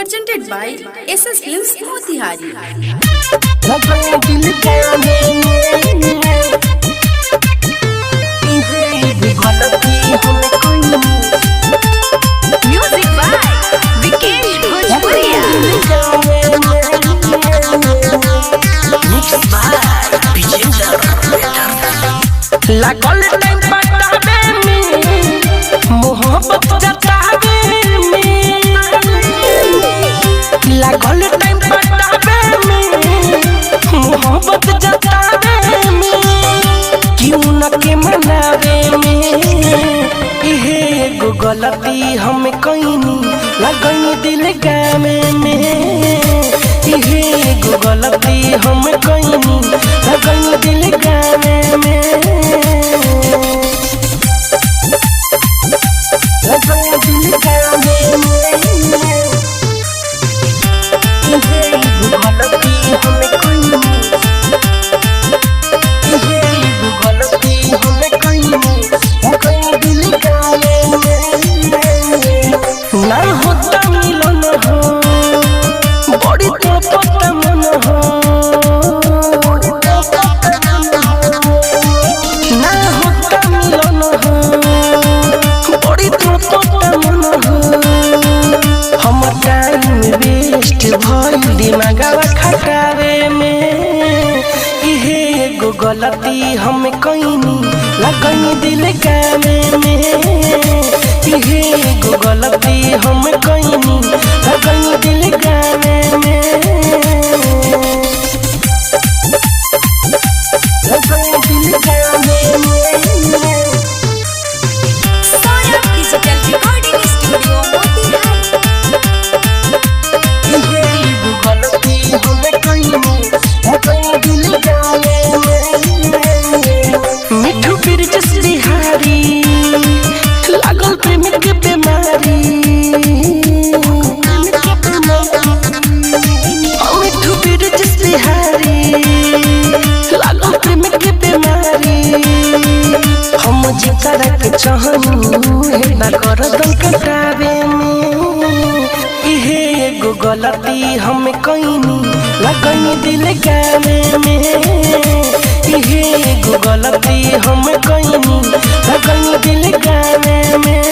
presented by SS Films Motihari. Music by Vikesh Bhojpuria. Mixed by Vijender. लागल time बतावे में मोहब्बत जतावे में लागल टाइम बतावे में मोहब्बत जतावे में क्यों न के मनावे में इहे एगो गलती हम कइनी लगई दिल गामे में इहे एगो गलती हम कइनी लगई दिल गामे में दिमागवा खटावे में इहे एगो गलती हम कइनी लगई दिल गामे में इहे एगो गलती हम कइनी लगई दिल गामे में लगई दिल गामे में Sonam Digital Recording Studio Motihari. मिठू बिरजस बिहारी लागल प्रेम के बीमारी मिठू बिरजस बिहारी लागल प्रेम के बीमारी हम जिकरा के चाहनु है ना कर दल कटावे में इहे एगो गलती हम कइनी लगई दिल गामे में इहे एगो गलती हम कइनी लगई दिल गामे में।